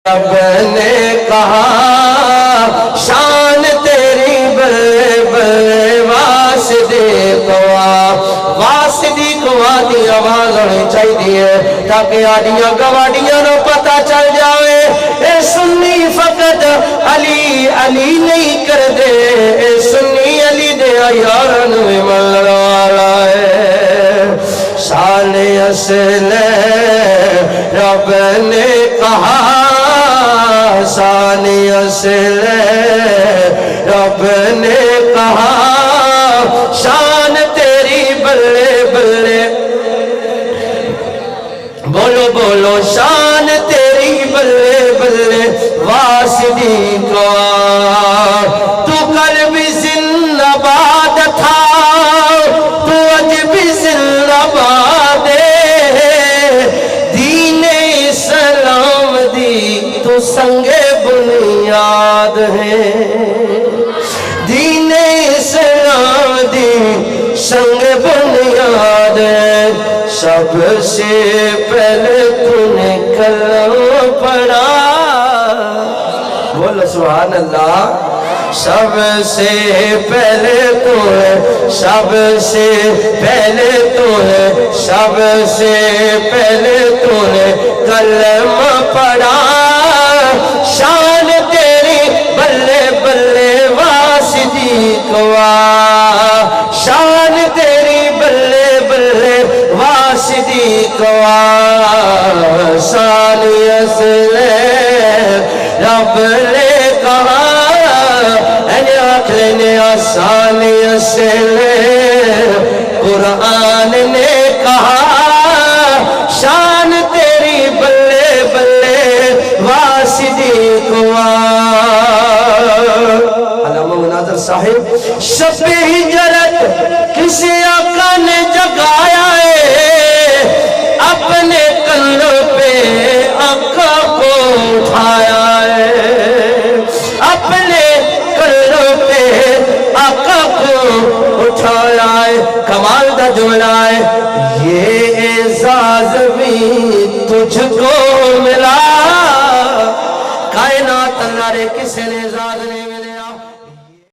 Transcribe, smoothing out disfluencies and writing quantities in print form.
رب نے کہا شان تیری بلے بلے واسدی کو دی آواز ہونی چاہیے تاکہ آڈیاں گواڈیاں نو پتہ چل جاوے اے سنی فقط علی علی نہیں کر دے اے سنی علی دے یارن میں ملن والا ہے شان اصل رب نے کہا شان اصل رب نے کہا شان تیری بلے بلے بولو بولو شان تیری بلے بلے واسدی کو تو کل بھی زندہ باد تھا تو اج بھی زندہ باد دین اسلام دی تو سنگ بنیاد ہے دین اسلام دی سنگ بنیاد ہے سب سے پہلے تو نے کلمہ پڑھا بولو سبحان اللہ سب سے پہلے تو ہے سب سے پہلے تو ہے سب سے پہلے تو نے کلمہ پڑھا شان تیری بلے بلے واسدی کو شان تیری بلے بلے واسدی کو شان اصل رب نے کہا آسان اصل قرآن نے کہا شان تیری بلے بلے واسدی کو علامہ مناظر صاحب شب ہجرت کسی آقا نے جگایا ہے اپنے کندھوں پہ آقا کو اٹھایا ہے اپنے کندھوں پہ آقا کو اٹھایا ہے کمال دا جملہ ہے یہ اعزاز بھی تجھ کو ملا کائنات اللہ نے کسی نے اعزاز